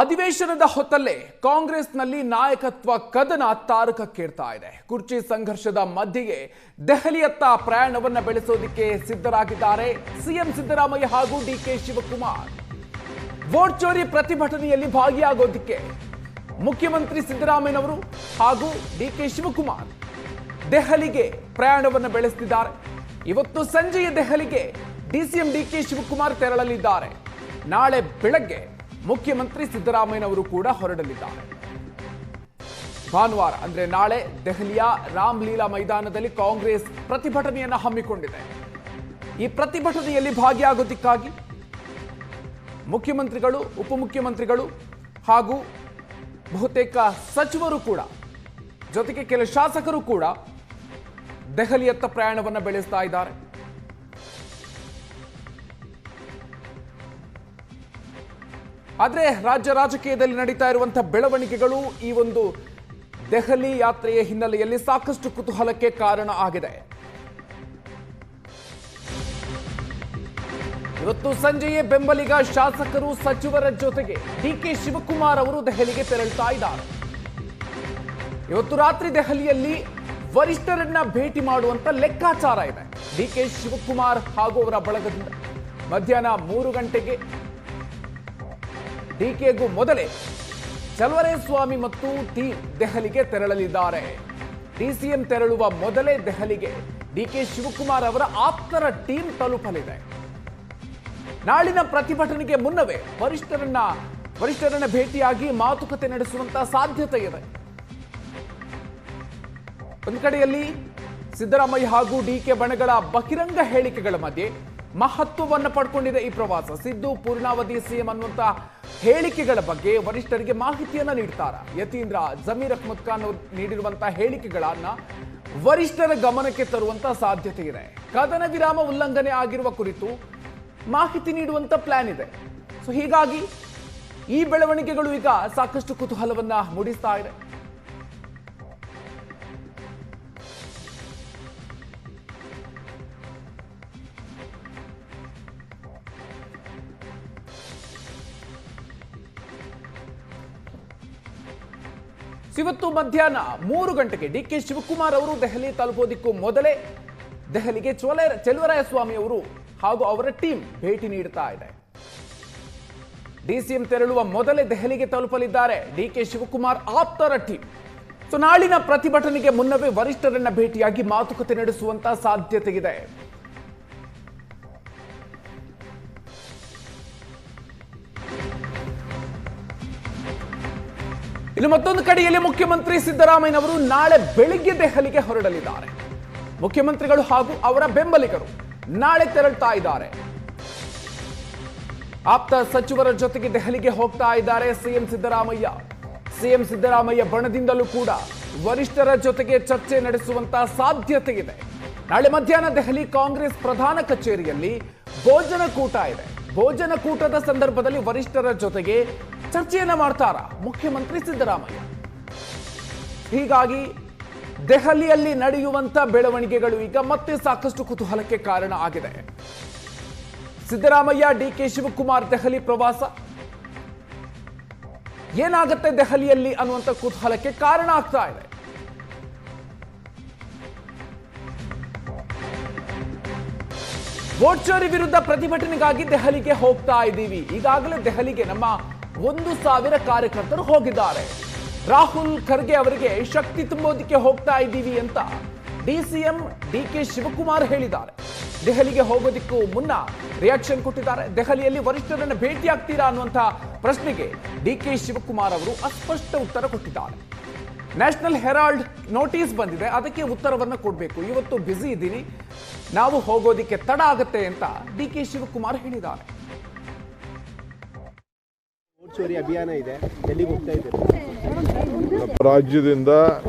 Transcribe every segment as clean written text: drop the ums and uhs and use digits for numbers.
ಅಧಿವೇಶನದ ಹೊತ್ತಲ್ಲೇ ಕಾಂಗ್ರೆಸ್ನಲ್ಲಿ ನಾಯಕತ್ವ ಕದನ ತಾರಕಕ್ಕೇರ್ತಾ ಇದೆ. ಕುರ್ಚಿ ಸಂಘರ್ಷದ ಮಧ್ಯೆಯೇ ದೆಹಲಿಯತ್ತ ಪ್ರಯಾಣವನ್ನ ಬೆಳೆಸೋದಕ್ಕೆ ಸಿದ್ಧರಾಗಿದ್ದಾರೆ ಸಿಎಂ ಸಿದ್ದರಾಮಯ್ಯ ಹಾಗೂ ಡಿಕೆ ಶಿವಕುಮಾರ್. ವೋಟ್ ಚೋರಿ ಪ್ರತಿಭಟನೆಯಲ್ಲಿ ಭಾಗಿಯಾಗೋದಕ್ಕೆ ಮುಖ್ಯಮಂತ್ರಿ ಸಿದ್ದರಾಮಯ್ಯನವರು ಹಾಗೂ ಡಿಕೆ ಶಿವಕುಮಾರ್ ದೆಹಲಿಗೆ ಪ್ರಯಾಣವನ್ನ ಬೆಳೆಸುತ್ತಿದ್ದಾರೆ. ಇವತ್ತು ಸಂಜೆಯ ದೆಹಲಿಗೆ ಡಿಸಿಎಂ ಡಿಕೆ ಶಿವಕುಮಾರ್ ತೆರಳಲಿದ್ದಾರೆ. ನಾಳೆ ಬೆಳಗ್ಗೆ ಮುಖ್ಯಮಂತ್ರಿ ಸಿದ್ದರಾಮಯ್ಯನವರು ಕೂಡ ಹೊರಡಲಿದ್ದಾರೆ. ಭಾನುವಾರ ಅಂದ್ರೆ ನಾಳೆ ದೆಹಲಿಯ ರಾಮಲೀಲಾ ಮೈದಾನದಲ್ಲಿ ಕಾಂಗ್ರೆಸ್ ಪ್ರತಿಭಟನೆಯನ್ನು ಹಮ್ಮಿಕೊಂಡಿದೆ. ಈ ಪ್ರತಿಭಟನೆಯಲ್ಲಿ ಭಾಗಿಯಾಗೋದಕ್ಕಾಗಿ ಮುಖ್ಯಮಂತ್ರಿಗಳು, ಉಪಮುಖ್ಯಮಂತ್ರಿಗಳು ಹಾಗೂ ಬಹುತೇಕ ಸಚಿವರು ಕೂಡ, ಜೊತೆಗೆ ಕೆಲ ಶಾಸಕರು ಕೂಡ ದೆಹಲಿಯತ್ತ ಪ್ರಯಾಣವನ್ನು ಬೆಳೆಸ್ತಾ ಇದ್ದಾರೆ. ಆದರೆ ರಾಜ್ಯ ರಾಜಕೀಯದಲ್ಲಿ ನಡೀತಾ ಇರುವಂತಹ ಬೆಳವಣಿಗೆಗಳು ಈ ಒಂದು ದೆಹಲಿ ಯಾತ್ರೆಯ ಹಿನ್ನೆಲೆಯಲ್ಲಿ ಸಾಕಷ್ಟು ಕುತೂಹಲಕ್ಕೆ ಕಾರಣ ಆಗಿದೆ. ಇವತ್ತು ಸಂಜೆಯೇ ಬೆಂಬಲಿಗ ಶಾಸಕರು, ಸಚಿವರ ಜೊತೆಗೆ ಡಿಕೆ ಶಿವಕುಮಾರ್ ಅವರು ದೆಹಲಿಗೆ ತೆರಳುತ್ತಾ ಇದ್ದಾರೆ. ಇವತ್ತು ರಾತ್ರಿ ದೆಹಲಿಯಲ್ಲಿ ವರಿಷ್ಠರನ್ನ ಭೇಟಿ ಮಾಡುವಂತ ಲೆಕ್ಕಾಚಾರ ಇದೆ. ಡಿಕೆ ಶಿವಕುಮಾರ್ ಹಾಗೂ ಅವರ ಬಳಗದಿಂದ ಮಧ್ಯಾಹ್ನ 3 ಗಂಟೆಗೆ ಡಿಕೆಗೂ ಮೊದಲೇ ಚಲುವರಾಯಸ್ವಾಮಿ ಮತ್ತು ಟೀಮ್ ದೆಹಲಿಗೆ ತೆರಳಲಿದ್ದಾರೆ. ಡಿಸಿಎಂ ತೆರಳುವ ಮೊದಲೇ ದೆಹಲಿಗೆ ಡಿಕೆ ಶಿವಕುಮಾರ್ ಅವರ ಆಪ್ತರ ಟೀಮ್ ತಲುಪಲಿದೆ. ನಾಳಿನ ಪ್ರತಿಭಟನೆಗೆ ಮುನ್ನವೇ ವರಿಷ್ಠರನ್ನ ಭೇಟಿಯಾಗಿ ಮಾತುಕತೆ ನಡೆಸುವಂತಹ ಸಾಧ್ಯತೆ ಇದೆ. ಒಂದು ಕಡೆಯಲ್ಲಿ ಸಿದ್ದರಾಮಯ್ಯ ಹಾಗೂ ಡಿಕೆ ಬಣಗಳ ಬಹಿರಂಗ ಹೇಳಿಕೆಗಳ ಮಧ್ಯೆ ಮಹತ್ವವನ್ನು ಪಡ್ಕೊಂಡಿದೆ ಈ ಪ್ರವಾಸ. ಸಿದ್ದು ಪೂರ್ಣಾವಧಿ ಸಿಎಂ ಅನ್ನುವಂತ ಹೇಳಿಕೆಗಳ ಬಗ್ಗೆ ವರಿಷ್ಠರಿಗೆ ಮಾಹಿತಿಯನ್ನ ನೀಡ್ತಾರ. ಯತೀಂದ್ರ, ಜಮೀರ್ ಅಹ್ಮದ್ ಖಾನ್ ನೀಡಿರುವಂತಹ ಹೇಳಿಕೆಗಳನ್ನ ವರಿಷ್ಠರ ಗಮನಕ್ಕೆ ತರುವಂತ ಸಾಧ್ಯತೆ ಇದೆ. ಕದನ ವಿರಾಮ ಉಲ್ಲಂಘನೆ ಆಗಿರುವ ಕುರಿತು ಮಾಹಿತಿ ನೀಡುವಂತ ಪ್ಲಾನ್ ಇದೆ. ಸೊ ಹೀಗಾಗಿ ಈ ಬೆಳವಣಿಗೆಗಳು ಈಗ ಸಾಕಷ್ಟು ಕುತೂಹಲವನ್ನ ಮೂಡಿಸ್ತಾ ಇದೆ. ಇವತ್ತು ಮಧ್ಯಾಹ್ನ 3 ಗಂಟೆಗೆ ಡಿಕೆ ಶಿವಕುಮಾರ್ ಅವರು ದೆಹಲಿ ತಲುಪೋದಕ್ಕೂ ಮೊದಲೇ ದೆಹಲಿಗೆ ಚಲುವರಾಯಸ್ವಾಮಿ ಅವರು ಹಾಗೂ ಅವರ ಟೀಮ್ ಭೇಟಿ ನೀಡುತ್ತಾ ಇದೆ. ಡಿಸಿಎಂ ತೆರಳುವ ಮೊದಲೇ ದೆಹಲಿಗೆ ತಲುಪಲಿದ್ದಾರೆ ಡಿಕೆ ಶಿವಕುಮಾರ್ ಆಪ್ತರ ಟೀಮ್. ಸೊ ನಾಳಿನ ಪ್ರತಿಭಟನೆಗೆ ಮುನ್ನವೇ ವರಿಷ್ಠರನ್ನ ಭೇಟಿಯಾಗಿ ಮಾತುಕತೆ ನಡೆಸುವಂತ ಸಾಧ್ಯತೆ ಇದೆ. ಇನ್ನು ಮತ್ತೊಂದು ಕಡೆಯಲ್ಲಿ ಮುಖ್ಯಮಂತ್ರಿ ಸಿದ್ದರಾಮಯ್ಯನವರು ನಾಳೆ ಬೆಳಿಗ್ಗೆ ದೆಹಲಿಗೆ ಹೊರಡಲಿದ್ದಾರೆ. ಮುಖ್ಯಮಂತ್ರಿಗಳು ಹಾಗೂ ಅವರ ಬೆಂಬಲಿಗರು ನಾಳೆ ತೆರಳುತ್ತಾ ಇದ್ದಾರೆ. ಆಪ್ತ ಸಚಿವರ ಜೊತೆಗೆ ದೆಹಲಿಗೆ ಹೋಗ್ತಾ ಇದ್ದಾರೆ ಸಿಎಂ ಸಿದ್ದರಾಮಯ್ಯ ಬಣದಿಂದಲೂ ಕೂಡ ವರಿಷ್ಠರ ಜೊತೆಗೆ ಚರ್ಚೆ ನಡೆಸುವಂತಹ ಸಾಧ್ಯತೆ ಇದೆ. ನಾಳೆ ಮಧ್ಯಾಹ್ನ ದೆಹಲಿ ಕಾಂಗ್ರೆಸ್ ಪ್ರಧಾನ ಕಚೇರಿಯಲ್ಲಿ ಭೋಜನಕೂಟ ಇದೆ. ಭೋಜನಕೂಟದ ಸಂದರ್ಭದಲ್ಲಿ ವರಿಷ್ಠರ ಜೊತೆಗೆ ಚರ್ಚೆಯನ್ನ ಮಾಡ್ತಾರ ಮುಖ್ಯಮಂತ್ರಿ ಸಿದ್ದರಾಮಯ್ಯ. ಹೀಗಾಗಿ ದೆಹಲಿಯಲ್ಲಿ ನಡೆಯುವಂತ ಬೆಳವಣಿಗೆಗಳು ಈಗ ಮತ್ತೆ ಸಾಕಷ್ಟು ಕುತೂಹಲಕ್ಕೆ ಕಾರಣ ಆಗಿದೆ. ಸಿದ್ದರಾಮಯ್ಯ, ಡಿಕೆ ಶಿವಕುಮಾರ್ ದೆಹಲಿ ಪ್ರವಾಸ ಏನಾಗುತ್ತೆ ದೆಹಲಿಯಲ್ಲಿ ಅನ್ನುವಂತ ಕುತೂಹಲಕ್ಕೆ ಕಾರಣ ಆಗ್ತಾ ಇದೆ. ವೋಟ್ ಚೋರಿ ವಿರುದ್ಧ ಪ್ರತಿಭಟನೆಗಾಗಿ ದೆಹಲಿಗೆ ಹೋಗ್ತಾ ಇದ್ದೀವಿ. ಈಗಾಗಲೇ ದೆಹಲಿಗೆ ನಮ್ಮ 1,000 ಕಾರ್ಯಕರ್ತರು ಹೋಗಿದ್ದಾರೆ. ರಾಹುಲ್ ಖರ್ಗೆ ಅವರಿಗೆ ಶಕ್ತಿ ತುಂಬೋದಕ್ಕೆ ಹೋಗ್ತಾ ಇದ್ದೀವಿ ಅಂತ ಡಿಸಿಎಂ ಡಿಕೆ ಶಿವಕುಮಾರ್ ಹೇಳಿದ್ದಾರೆ. ದೆಹಲಿಗೆ ಹೋಗೋದಕ್ಕೂ ಮುನ್ನ ರಿಯಾಕ್ಷನ್ ಕೊಟ್ಟಿದ್ದಾರೆ. ದೆಹಲಿಯಲ್ಲಿ ವರಿಷ್ಠರನ್ನು ಭೇಟಿಯಾಗ್ತೀರಾ ಅನ್ನುವಂಥ ಪ್ರಶ್ನೆಗೆ ಡಿಕೆ ಶಿವಕುಮಾರ್ ಅವರು ಅಸ್ಪಷ್ಟ ಉತ್ತರ ಕೊಟ್ಟಿದ್ದಾರೆ. ನ್ಯಾಷನಲ್ ಹೆರಾಲ್ಡ್ ನೋಟಿಸ್ ಬಂದಿದೆ, ಅದಕ್ಕೆ ಉತ್ತರವನ್ನು ಕೊಡಬೇಕು. ಇವತ್ತು ಬ್ಯುಸಿ ಇದ್ದೀನಿ, ನಾವು ಹೋಗೋದಿಕ್ಕೆ ತಡ ಆಗುತ್ತೆ ಅಂತ ಡಿಕೆ ಶಿವಕುಮಾರ್ ಹೇಳಿದ್ದಾರೆ. ಚೋರಿ ಅಭಿಯಾನ ಇದೆ, ಎಲ್ಲಿಗೆ ಹೋಗ್ತಾ ಇದ್ದೀರಿ? ರಾಜ್ಯದಿಂದ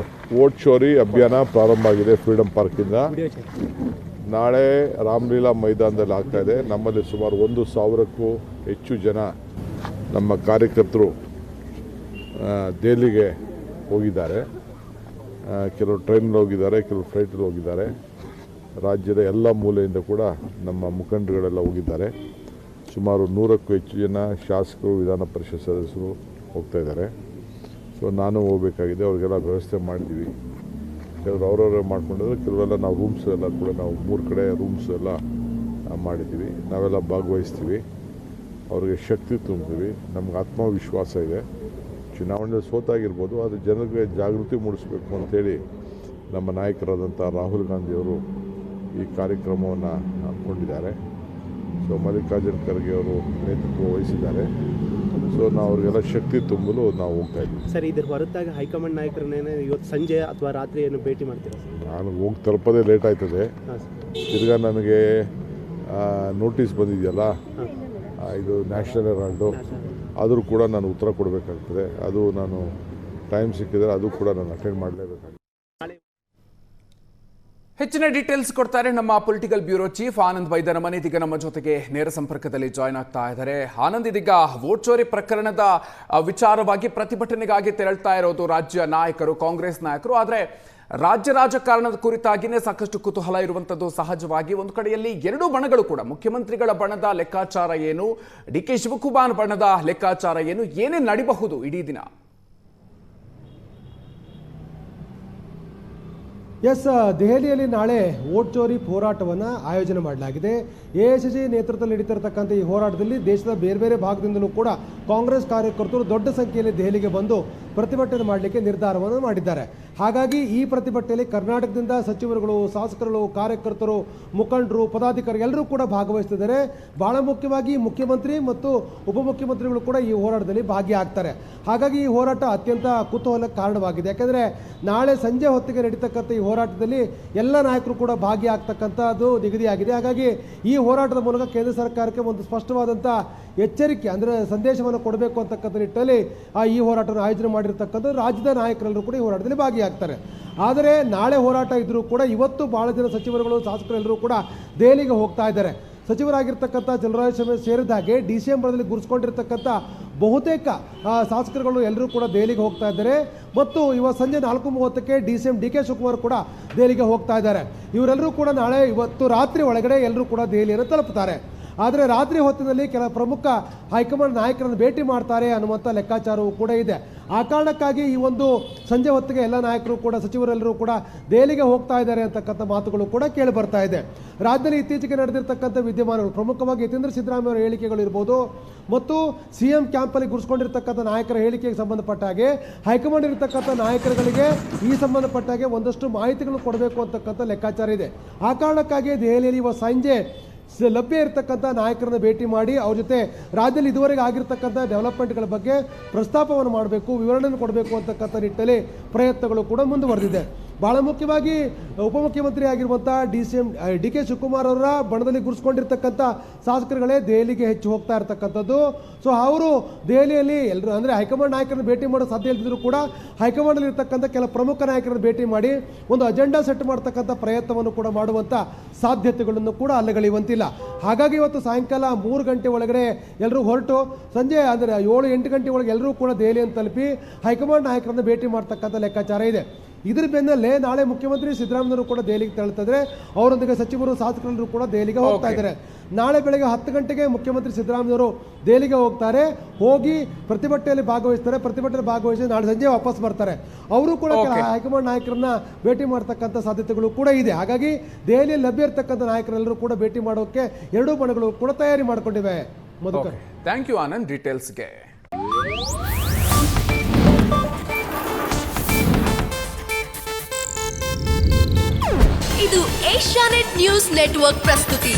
ವೋಟ್ ಚೋರಿ ಅಭಿಯಾನ ಪ್ರಾರಂಭ ಆಗಿದೆ. ಫ್ರೀಡಂ ಪಾರ್ಕಿಂದ ನಾಳೆ ರಾಮಲೀಲಾ ಮೈದಾನದಲ್ಲಿ ಆಗ್ತಾ ಇದೆ. ನಮ್ಮಲ್ಲಿ ಸುಮಾರು 1,000ಕ್ಕೂ ಹೆಚ್ಚು ಜನ ನಮ್ಮ ಕಾರ್ಯಕರ್ತರು ದೆಹಲಿಗೆ ಹೋಗಿದ್ದಾರೆ. ಕೆಲವರು ಟ್ರೈನಲ್ಲಿ ಹೋಗಿದ್ದಾರೆ, ಕೆಲವರು ಫ್ಲೈಟಲ್ಲಿ ಹೋಗಿದ್ದಾರೆ. ರಾಜ್ಯದ ಎಲ್ಲ ಮೂಲೆಯಿಂದ ಕೂಡ ನಮ್ಮ ಮುಖಂಡರುಗಳೆಲ್ಲ ಹೋಗಿದ್ದಾರೆ. ಸುಮಾರು 100ಕ್ಕೂ ಹೆಚ್ಚು ಜನ ಶಾಸಕರು, ವಿಧಾನ ಪರಿಷತ್ ಸದಸ್ಯರು, ಹೋಗ್ತಾ ಇದ್ದಾರೆ. ಸೊ ನಾನು ಹೋಗಬೇಕಾಗಿದೆ, ಅವ್ರಿಗೆಲ್ಲ ವ್ಯವಸ್ಥೆ ಮಾಡಿದ್ದೀವಿ. ಕೆಲವರು ಅವ್ರವ್ರೇ ಮಾಡ್ಕೊಂಡಿದ್ರೆ, ಕೆಲವೆಲ್ಲ ನಾವು ರೂಮ್ಸ್ ಎಲ್ಲ ಕೂಡ ನಾವು 3 ಕಡೆ ರೂಮ್ಸ್ ಎಲ್ಲ ಮಾಡಿದ್ದೀವಿ. ನಾವೆಲ್ಲ ಭಾಗವಹಿಸ್ತೀವಿ, ಅವ್ರಿಗೆ ಶಕ್ತಿ ತುಂಬ್ತೀವಿ. ನಮ್ಗೆ ಆತ್ಮವಿಶ್ವಾಸ ಇದೆ. ಚುನಾವಣೆಯಲ್ಲಿ ಸೋತಾಗಿರ್ಬೋದು, ಅದು ಜನರಿಗೆ ಜಾಗೃತಿ ಮೂಡಿಸಬೇಕು ಅಂತೇಳಿ ನಮ್ಮ ನಾಯಕರಾದಂಥ ರಾಹುಲ್ ಗಾಂಧಿಯವರು ಈ ಕಾರ್ಯಕ್ರಮವನ್ನು ಹಮ್ಮಿಕೊಂಡಿದ್ದಾರೆ. ಸೊ ಮಲ್ಲಿಕಾರ್ಜುನ್ ಖರ್ಗೆ ಅವರು ನೇತೃತ್ವ ವಹಿಸಿದ್ದಾರೆ. ಸೊ ನಾವು ಅವ್ರಿಗೆಲ್ಲ ಶಕ್ತಿ ತುಂಬಲು ನಾವು ಹೋಗ್ತಾ ಇದ್ದೀವಿ. ಸರ್, ಇದ್ರ ಹೊರತಾಗಿ ಹೈಕಮಾಂಡ್ ನಾಯಕರನ್ನೇ ಇವತ್ತು ಸಂಜೆ ಅಥವಾ ರಾತ್ರಿ ಏನು ಭೇಟಿ ಮಾಡ್ತೀರಾ? ನಾನು ಹೋಗಿ ತಲುಪೋದೇ ಲೇಟ್ ಆಯ್ತದೆ. ತಿರ್ಗಾ ನನಗೆ ನೋಟಿಸ್ ಬಂದಿದೆಯಲ್ಲ, ಇದು ನ್ಯಾಷನಲ್ ಹೆರಾಲ್ಡು, ಆದರೂ ಕೂಡ ನಾನು ಉತ್ತರ ಕೊಡಬೇಕಾಗ್ತದೆ. ಅದು ನಾನು ಟೈಮ್ ಸಿಕ್ಕಿದರೆ ಅದು ಕೂಡ ನಾನು ಅಟೆಂಡ್ ಮಾಡಲೇಬೇಕಾಗ್ತದೆ. ಹೆಚ್ಚಿನ ಡೀಟೇಲ್ಸ್ ಕೊಡ್ತಾರೆ ನಮ್ಮ ಪೊಲಿಟಿಕಲ್ ಬ್ಯೂರೋ ಚೀಫ್ ಆನಂದ್ ವೈದ್ಯ ಮನೆ. ಇದೀಗ ನಮ್ಮ ಜೊತೆಗೆ ನೇರ ಸಂಪರ್ಕದಲ್ಲಿ ಜಾಯ್ನ್ ಆಗ್ತಾ ಇದ್ದಾರೆ. ಆನಂದ್, ಇದೀಗ ವೋಟ್ ಚೋರಿ ಪ್ರಕರಣದ ವಿಚಾರವಾಗಿ ಪ್ರತಿಭಟನೆಗಾಗಿ ತೆರಳ್ತಾ ಇರೋದು ರಾಜ್ಯ ನಾಯಕರು, ಕಾಂಗ್ರೆಸ್ ನಾಯಕರು. ಆದರೆ ರಾಜ್ಯ ರಾಜಕಾರಣದ ಕುರಿತಾಗಿಯೇ ಸಾಕಷ್ಟು ಕುತೂಹಲ ಇರುವಂಥದ್ದು ಸಹಜವಾಗಿ. ಒಂದು ಕಡೆಯಲ್ಲಿ ಎರಡೂ ಬಣಗಳು ಕೂಡ, ಮುಖ್ಯಮಂತ್ರಿಗಳ ಬಣದ ಲೆಕ್ಕಾಚಾರ ಏನು, ಡಿ ಕೆ ಶಿವಕುಮಾರ್ ಬಣದ ಲೆಕ್ಕಾಚಾರ ಏನು, ಏನೇ ನಡಿಬಹುದು ಇಡೀ ದಿನ? ಎಸ್, ದೆಹಲಿಯಲ್ಲಿ ನಾಳೆ ವೋಟ್ ಚೋರಿ ಹೋರಾಟವನ್ನು ಆಯೋಜನೆ ಮಾಡಲಾಗಿದೆ. ಎಐಸಿಸಿ ನೇತೃತ್ವದಲ್ಲಿ ನಡೀತಿರತಕ್ಕಂಥ ಈ ಹೋರಾಟದಲ್ಲಿ ದೇಶದ ಬೇರೆ ಬೇರೆ ಭಾಗದಿಂದಲೂ ಕೂಡ ಕಾಂಗ್ರೆಸ್ ಕಾರ್ಯಕರ್ತರು ದೊಡ್ಡ ಸಂಖ್ಯೆಯಲ್ಲಿ ದೆಹಲಿಗೆ ಬಂದು ಪ್ರತಿಭಟನೆ ಮಾಡಲಿಕ್ಕೆ ನಿರ್ಧಾರವನ್ನು ಮಾಡಿದ್ದಾರೆ. ಹಾಗಾಗಿ ಈ ಪ್ರತಿಭಟನೆಯಲ್ಲಿ ಕರ್ನಾಟಕದಿಂದ ಸಚಿವರುಗಳು, ಶಾಸಕರು, ಕಾರ್ಯಕರ್ತರು, ಮುಖಂಡರು, ಪದಾಧಿಕಾರಿ ಎಲ್ಲರೂ ಕೂಡ ಭಾಗವಹಿಸ್ತಿದ್ದಾರೆ. ಬಹಳ ಮುಖ್ಯವಾಗಿ ಮುಖ್ಯಮಂತ್ರಿ ಮತ್ತು ಉಪಮುಖ್ಯಮಂತ್ರಿಗಳು ಕೂಡ ಈ ಹೋರಾಟದಲ್ಲಿ ಭಾಗಿಯಾಗ್ತಾರೆ. ಹಾಗಾಗಿ ಈ ಹೋರಾಟ ಅತ್ಯಂತ ಕುತೂಹಲಕ್ಕೆ ಕಾರಣವಾಗಿದೆ. ಯಾಕಂದರೆ ನಾಳೆ ಸಂಜೆ ಹೊತ್ತಿಗೆ ನಡೀತಕ್ಕಂಥ ಈ ಹೋರಾಟದಲ್ಲಿ ಎಲ್ಲ ನಾಯಕರು ಕೂಡ ಭಾಗಿಯಾಗ್ತಕ್ಕಂಥದ್ದು ನಿಗದಿಯಾಗಿದೆ. ಹಾಗಾಗಿ ಈ ಹೋರಾಟದ ಮೂಲಕ ಕೇಂದ್ರ ಸರ್ಕಾರಕ್ಕೆ ಒಂದು ಸ್ಪಷ್ಟವಾದಂಥ ಎಚ್ಚರಿಕೆ, ಅಂದರೆ ಸಂದೇಶವನ್ನು ಕೊಡಬೇಕು ಅಂತಕ್ಕಂಥ ನಿಟ್ಟಿನಲ್ಲಿ ಈ ಹೋರಾಟವನ್ನು ಆಯೋಜನೆ ಮಾಡಿರ್ತಕ್ಕಂಥ ರಾಜ್ಯದ ನಾಯಕರೆಲ್ಲರೂ ಕೂಡ ಈ ಹೋರಾಟದಲ್ಲಿ ಭಾಗಿಯಾಗ್ತಾರೆ. ಆದರೆ ನಾಳೆ ಹೋರಾಟ ಇದ್ದರೂ ಕೂಡ ಇವತ್ತು ಬಹಳ ಜನ ಸಚಿವರುಗಳು, ಶಾಸಕರು ಎಲ್ಲರೂ ಕೂಡ ದೆಹಲಿಗೆ ಹೋಗ್ತಾ ಇದ್ದಾರೆ. ಸಚಿವರಾಗಿರ್ತಕ್ಕಂಥ ಜಲರಾಜಸ್ವಾಮಿ ಸೇರಿದ ಹಾಗೆ ಡಿಸೆಂಬರ್ದಲ್ಲಿ ಗುರುಸ್ಕೊಂಡಿರ್ತಕ್ಕಂಥ ಬಹುತೇಕ ಶಾಸಕರುಗಳು ಎಲ್ಲರೂ ಕೂಡ ದೆಹಲಿಗೆ ಹೋಗ್ತಾ ಇದ್ದಾರೆ. ಮತ್ತು ಇವತ್ತು ಸಂಜೆ 4:30ಕ್ಕೆ ಡಿ ಕೆ ಶಿವಕುಮಾರ್ ಕೂಡ ದೆಹಲಿಗೆ ಹೋಗ್ತಾ ಇದ್ದಾರೆ. ಇವರೆಲ್ಲರೂ ಕೂಡ ನಾಳೆ ಇವತ್ತು ರಾತ್ರಿ ಒಳಗಡೆ ಎಲ್ಲರೂ ಕೂಡ ದೆಹಲಿಯನ್ನು ತಲುಪುತ್ತಾರೆ. ಆದರೆ ರಾತ್ರಿ ಹೊತ್ತಿನಲ್ಲಿ ಕೆಲ ಪ್ರಮುಖ ಹೈಕಮಾಂಡ್ ನಾಯಕರನ್ನು ಭೇಟಿ ಮಾಡ್ತಾರೆ ಅನ್ನುವಂಥ ಲೆಕ್ಕಾಚಾರವೂ ಕೂಡ ಇದೆ. ಆ ಕಾರಣಕ್ಕಾಗಿ ಈ ಒಂದು ಸಂಜೆ ಹೊತ್ತಿಗೆ ಎಲ್ಲ ನಾಯಕರು ಕೂಡ, ಸಚಿವರೆಲ್ಲರೂ ಕೂಡ ದೆಹಲಿಗೆ ಹೋಗ್ತಾ ಇದ್ದಾರೆ ಅಂತಕ್ಕಂಥ ಮಾತುಗಳು ಕೂಡ ಕೇಳಿ ಬರ್ತಾ ಇದೆ. ರಾಜ್ಯದಲ್ಲಿ ಇತ್ತೀಚೆಗೆ ನಡೆದಿರ್ತಕ್ಕಂಥ ವಿದ್ಯಮಾನಗಳು, ಪ್ರಮುಖವಾಗಿ ಯತೀಂದ್ರ ಸಿದ್ದರಾಮಯ್ಯ ಅವರ ಹೇಳಿಕೆಗಳು ಇರ್ಬೋದು, ಮತ್ತು ಸಿಎಂ ಕ್ಯಾಂಪಲ್ಲಿ ಗುರುಸ್ಕೊಂಡಿರ್ತಕ್ಕಂಥ ನಾಯಕರ ಹೇಳಿಕೆಗೆ ಸಂಬಂಧಪಟ್ಟ ಹಾಗೆ ಹೈಕಮಾಂಡ್ ಇರತಕ್ಕಂಥ ನಾಯಕರುಗಳಿಗೆ ಈ ಸಂಬಂಧಪಟ್ಟ ಹಾಗೆ ಒಂದಷ್ಟು ಮಾಹಿತಿಗಳು ಕೊಡಬೇಕು ಅಂತಕ್ಕಂಥ ಲೆಕ್ಕಾಚಾರ ಇದೆ. ಆ ಕಾರಣಕ್ಕಾಗಿ ದೆಹಲಿಯಲ್ಲಿ ಇವತ್ತು ಸಂಜೆ ಲಭ್ಯ ಇರತಕ್ಕಂಥ ನಾಯಕರನ್ನ ಭೇಟಿ ಮಾಡಿ ಅವ್ರ ಜೊತೆ ರಾಜ್ಯದಲ್ಲಿ ಇದುವರೆಗೆ ಆಗಿರ್ತಕ್ಕಂಥ ಡೆವಲಪ್ಮೆಂಟ್ಗಳ ಬಗ್ಗೆ ಪ್ರಸ್ತಾಪವನ್ನು ಮಾಡಬೇಕು, ವಿವರಣೆಯನ್ನು ಕೊಡಬೇಕು ಅಂತಕ್ಕಂಥ ನಿಟ್ಟಿನಲ್ಲಿ ಪ್ರಯತ್ನಗಳು ಕೂಡ ಮುಂದುವರೆದಿದೆ. ಬಹಳ ಮುಖ್ಯವಾಗಿ ಉಪಮುಖ್ಯಮಂತ್ರಿ ಆಗಿರುವಂಥ ಡಿ ಕೆ ಶಿವಕುಮಾರ್ ಅವರ ಬಣದಲ್ಲಿ ಗುರುಸ್ಕೊಂಡಿರ್ತಕ್ಕಂಥ ಶಾಸಕರುಗಳೇ ದೆಹಲಿಗೆ ಹೆಚ್ಚು ಹೋಗ್ತಾ ಇರ್ತಕ್ಕಂಥದ್ದು. ಸೊ ಅವರು ದೆಹಲಿಯಲ್ಲಿ ಎಲ್ಲರೂ, ಅಂದರೆ ಹೈಕಮಾಂಡ್ ನಾಯಕರನ್ನು ಭೇಟಿ ಮಾಡೋ ಸಾಧ್ಯ ಇಲ್ಲದಿದ್ದರೂ ಕೂಡ ಹೈಕಮಾಂಡಲ್ಲಿ ಇರ್ತಕ್ಕಂಥ ಕೆಲ ಪ್ರಮುಖ ನಾಯಕರನ್ನು ಭೇಟಿ ಮಾಡಿ ಒಂದು ಅಜೆಂಡಾ ಸೆಟ್ ಮಾಡ್ತಕ್ಕಂಥ ಪ್ರಯತ್ನವನ್ನು ಕೂಡ ಮಾಡುವಂಥ ಸಾಧ್ಯತೆಗಳನ್ನು ಕೂಡ ಅಲ್ಲಗಳೆಯುವಂತಿಲ್ಲ. ಹಾಗಾಗಿ ಇವತ್ತು ಸಾಯಂಕಾಲ 3 ಗಂಟೆ ಒಳಗಡೆ ಎಲ್ಲರೂ ಹೊರಟು ಸಂಜೆ ಅಂದರೆ 7-8 ಗಂಟೆ ಒಳಗೆ ಎಲ್ಲರೂ ಕೂಡ ದೆಹಲಿಯನ್ನು ತಲುಪಿ ಹೈಕಮಾಂಡ್ ನಾಯಕರನ್ನು ಭೇಟಿ ಮಾಡ್ತಕ್ಕಂಥ ಲೆಕ್ಕಾಚಾರ ಇದೆ. ಇದ್ರ ಬೆನ್ನಲ್ಲೇ ನಾಳೆ ಮುಖ್ಯಮಂತ್ರಿ ಸಿದ್ದರಾಮಯ್ಯವರು ಕೂಡ ದೆಹಲಿಗೆ ತೆರಳುತ್ತಿದ್ದಾರೆ. ಅವರೊಂದಿಗೆ ಸಚಿವರು, ಶಾಸಕರೆಲ್ಲರೂ ಕೂಡ ದೆಹಲಿಗೆ ಹೋಗ್ತಾ ಇದ್ದಾರೆ. ನಾಳೆ ಬೆಳಗ್ಗೆ 10 ಗಂಟೆಗೆ ಮುಖ್ಯಮಂತ್ರಿ ಸಿದ್ದರಾಮಯ್ಯವರು ದೆಹಲಿಗೆ ಹೋಗ್ತಾರೆ. ಹೋಗಿ ಪ್ರತಿಭಟನೆಯಲ್ಲಿ ಭಾಗವಹಿಸ್ತಾರೆ. ಪ್ರತಿಭಟನೆ ಭಾಗವಹಿಸಿ ನಾಳೆ ಸಂಜೆ ವಾಪಸ್ ಬರ್ತಾರೆ. ಅವರು ಕೂಡ ಹೈಕಮಾಂಡ್ ನಾಯಕರನ್ನ ಭೇಟಿ ಮಾಡ್ತಕ್ಕಂಥ ಸಾಧ್ಯತೆಗಳು ಕೂಡ ಇದೆ. ಹಾಗಾಗಿ ದೆಹಲಿಯಲ್ಲಿ ಲಭ್ಯ ಇರತಕ್ಕಂಥ ನಾಯಕರೆಲ್ಲರೂ ಕೂಡ ಭೇಟಿ ಮಾಡೋಕೆ ಎರಡೂ ಬಣಗಳು ಕೂಡ ತಯಾರಿ ಮಾಡಿಕೊಂಡಿವೆ. ಮಧುಕರ್, ಥ್ಯಾಂಕ್ ಯು ಆನಂದ್ ಡೀಟೇಲ್ಸ್ಗೆ. ಇದು ಏಷ್ಯಾನೆಟ್ ನ್ಯೂಸ್ ನೆಟ್ವರ್ಕ್ ಪ್ರಸ್ತುತಿ.